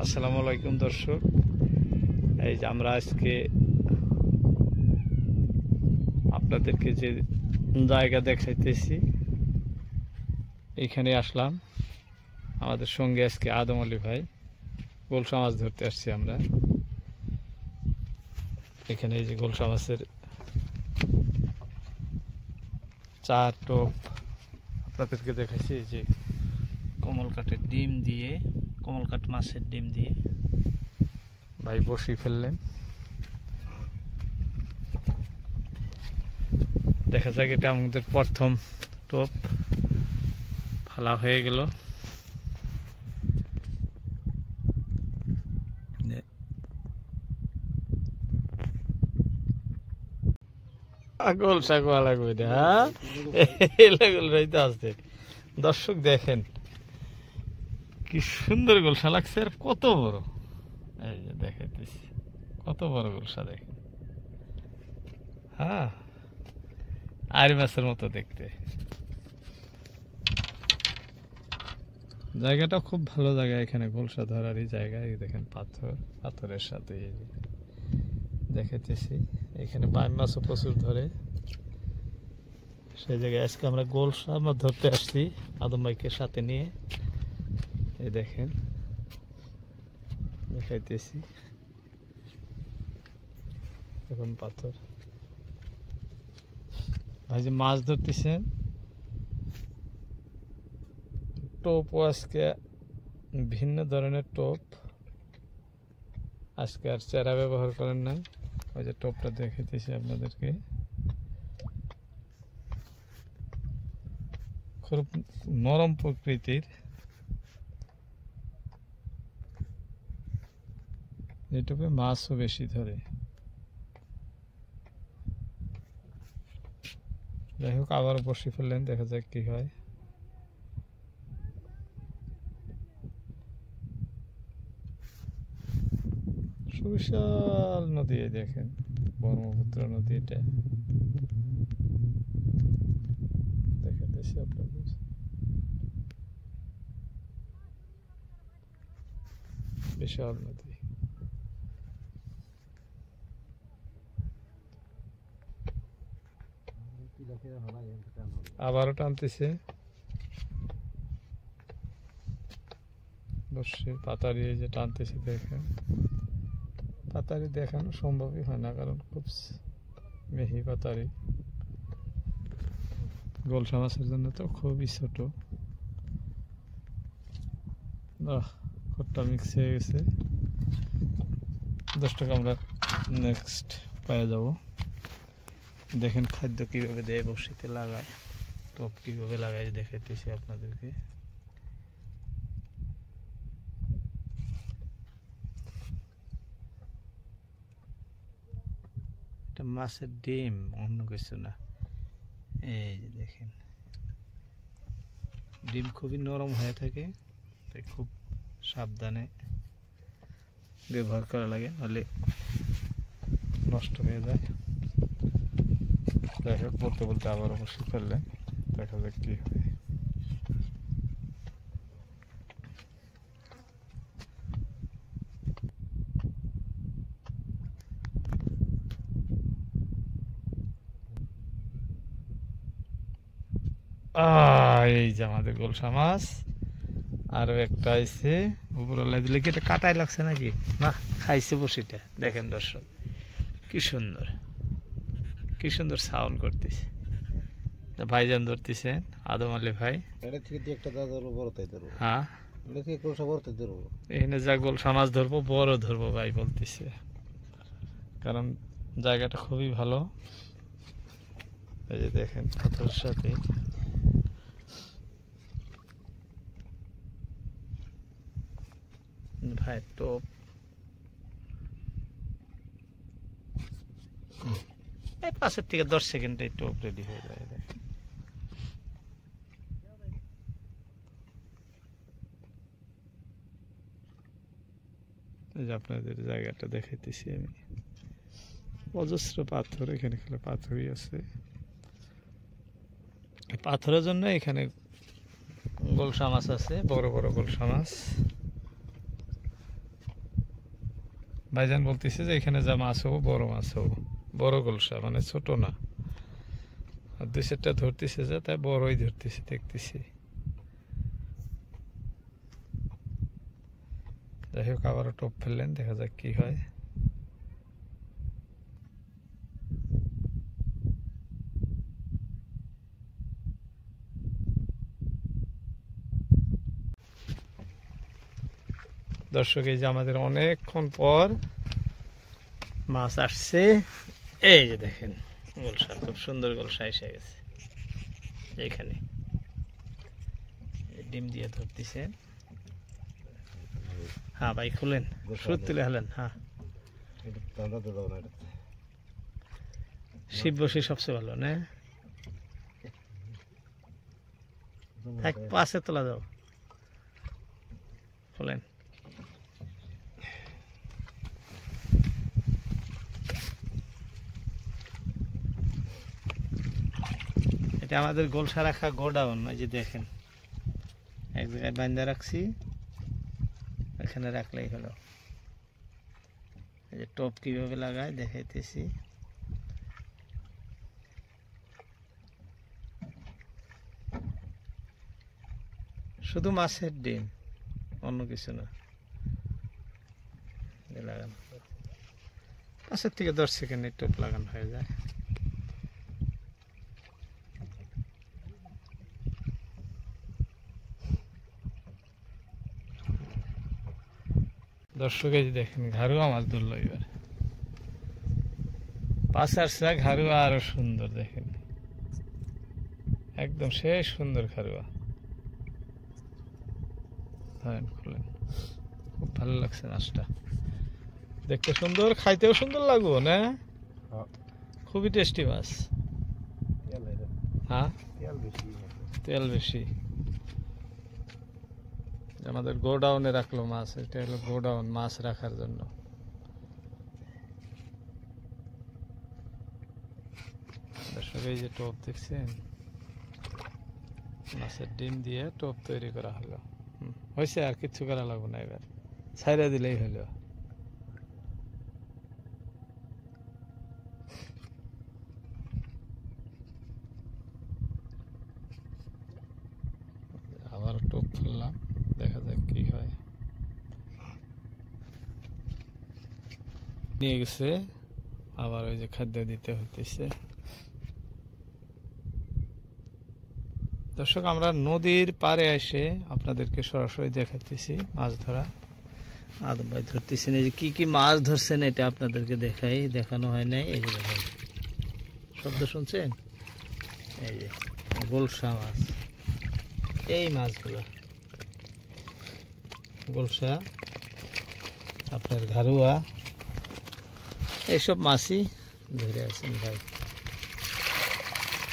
আসসালামু আলাইকুম দর্শক, এই যে আমরা আজকে আপনাদেরকে যে জায়গা দেখাইতেছি এইখানে আসলাম। আমাদের সঙ্গে আজকে আদম আলী ভাই, গোলসা মাছ ধরতে আসছি আমরা। এখানে এই যে গোলসা মাছের চার টোপ আপনাদেরকে দেখাইছি। এই যে কমলকাঠের ডিম দিয়ে, কমলকাঠ মাছের ডিম দিয়ে ভাই বসি ফেললেন। দেখা যাক, এটা আমাদের প্রথম টোপ ফালা হয়ে গেল। গোলসা কোয়া লাগবে না, আসছে। দর্শক দেখেন কি সুন্দর গোলসা লাগছে, আর কত বড়। এই যে দেখাইতেছি কত বড় গোলসা, দেখেন। হ্যাঁ, আরি মাছের মতো দেখতে। জায়গাটা খুব ভালো জায়গা, এখানে গোলসা ধরারই জায়গা। এই দেখেন পাথরের সাথে দেখাইতেছি। এখানে বাইম মাছও প্রচুর ধরে, সেই জায়গায় আজকে আমরা গোলসা মাছ ধরতে আসছি আদম ভাইকে সাথে নিয়ে। এই দেখেন দেখাইতেছি, এখন পাথর ভাই যে মাছ ধরতেছেন। টোপও আজকে ভিন্ন ধরনের টোপ, আজকে আর চেরা ব্যবহার করেন নাই। ওই যে টোপটা দেখাইতেছি আপনাদেরকে, খুব নরম প্রকৃতির। এই টোপে মাছও বেশি ধরে। যাই হোক, আবার বসে ফেললেন, দেখা যাক কি হয়। সুবিশাল নদী, দেখেন ব্রহ্মপুত্র নদী। এটা দেখাতেছি আপনাদের, বিশাল নদী। আবারও টানতেছে বসে পাতারি, এই যে টানতেছে। দেখেন, পাতারি দেখানো সম্ভবই হয় না, কারণ খুব মিহি পাতারি। গোলসা মাছের জন্য তো খুবই ছোট। খট্টা মিক্স হয়ে গেছে। 10 টাকা আমরা নেক্সট পেয়ে যাব। দেখেন খাদ্য কিভাবে দেয়, বসিতে লাগায়, টোপ কিভাবে লাগায় দেখাইতেছি আপনাদেরকে। এটা মাছের ডিম, অন্য কিছু না। এই যে দেখেন, ডিম খুবই নরম হয়ে থাকে, তাই খুব সাবধানে ব্যবহার করা লাগে, নাহলে নষ্ট হয়ে যায়। যাই হোক, বলতে বলতে আবার অবশ্যই ফেললেন, দেখা যাক কি হয়। এই যে আমাদের গোলসা মাছ, আরো একটা আছে উপরওয়ালা দিলে। কি এটা কাটাই লাগছে নাকি? না, খাইছে বসিটা। দেখেন দর্শক, কি সুন্দর, কি সুন্দর সাউন্ড করতেছে। ভাইজান ধরতেছেন, আদম আলী ভাই। হ্যাঁ, এখানে যা গোলসা মাছ ধরবো, বড় ধরবো ভাই বলতেছে, কারণ জায়গাটা খুবই ভালো। এই যে দেখেন পাথরের সাথে ভাই টোপ। এই 5 থেকে 10 সেকেন্ডে টোপ রেডি হয়ে যায়। দেখেন, এই যে আপনাদের জায়গাটা দেখাইতেছি আমি। অজস্র পাথর, এখানে খেলে পাথরই আছে। পাথরের জন্য এখানে গোলসা মাছ আছে, বড় বড় গোলসা মাছ। ভাইজান বলতেছে যে এখানে যা মাছ হবো বড় মাছ হবো, বড় গোলসা, মানে ছোট না। আর দুই চারটা ধরতেছে যে, তাই বড়ই ধরতেছে দেখতেছি। যাই হোক, আবারও টোপ ফেললেন, দেখা যাক কি হয়। দর্শক, এই যে আমাদের অনেকক্ষণ পর মাছ আসছে। এই যে দেখেন গোলসা, খুব সুন্দর গোলসা এসে গেছে এইখানে। ডিম দিয়ে ধরতেছে। হ্যাঁ ভাই, খুলেন, সুদ তুলে হলেন। হ্যাঁ, শিব বসি সবচেয়ে ভালো না? এক পাশে তোলা যাও, খুলেন। এটা আমাদের গোলসা রাখা গোডাউন। এই যে দেখেন, এক জায়গায় বান্ধা রাখছি, এখানে রাখলেই হলো। এই যে টপ কিভাবে লাগায় দেখাইতেছি। শুধু মাছের ডিম, অন্য কিছু না। লাগানো 5 থেকে 10 সেকেন্ডে টপ লাগানো হয়ে যায়। দর্শক, এই যে দেখেন ঘাড়ুয়া মাছ ধরলো এবার। পাশার শাক ঘাড়ুয়া আরো সুন্দর, দেখেন একদম শেষ সুন্দর ঘাড়ুয়া। হ্যাঁ, খুলেন। খুব ভালো লাগছে মাছটা, দেখতে সুন্দর, খাইতেও সুন্দর লাগবো না? খুবই টেস্টি মাছ। হ্যাঁ, তেল বেশি। আমাদের গোডাউনে রাখলো মাছ, এটা হলো গোডাউন মাছ রাখার জন্য। দর্শক, এই যে টোপ দেখছেন, মাছের ডিম দিয়ে টোপ তৈরি করা হলো। হয়েছে, আর কিচ্ছু করা লাগবে না, এবার ছাইরা দিলেই হলো। আবার টোপ ফেললাম, দেখা যাক কি হয়। নিয়ে গেছে, আবার ওই যে খাদ্য দিতে হতেছে। দর্শক, আমরা নদীর পাড়ে এসে আপনাদেরকে সরাসরি দেখাতেছি মাছ ধরা। আদম ভাই ধরতেছেন, এই যে কি কি মাছ ধরছেন এটা আপনাদেরকে দেখানো হয় নাই। এই যে দেখেন, শব্দ শুনছেন? এই যে গোলসা মাছ, এই মাছগুলো গোলসা, আপনার ঘাড়ুয়া, এইসব মাছই ধরে আছেন ভাই।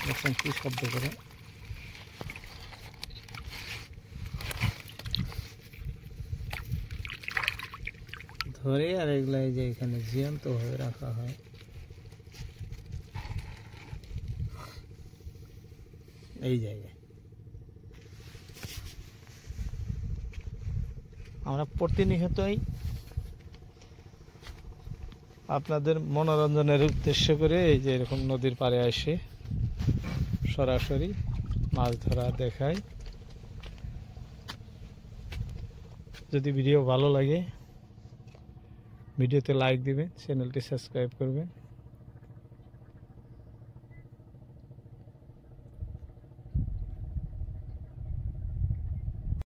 দেখছেন কি শব্দ করে? ধরে আর এগুলা যে এখানে জীবন্ত ভাবে রাখা হয়। এই জায়গায় আমরা প্রতিনিয়তই আপনাদের মনোরঞ্জনের উদ্দেশ্য করে এই যে এরকম নদীর পাড়ে এসে সরাসরি মাছ ধরা দেখাই। যদি ভিডিও ভালো লাগে, ভিডিওতে লাইক দিবেন, চ্যানেলটি সাবস্ক্রাইব করবেন।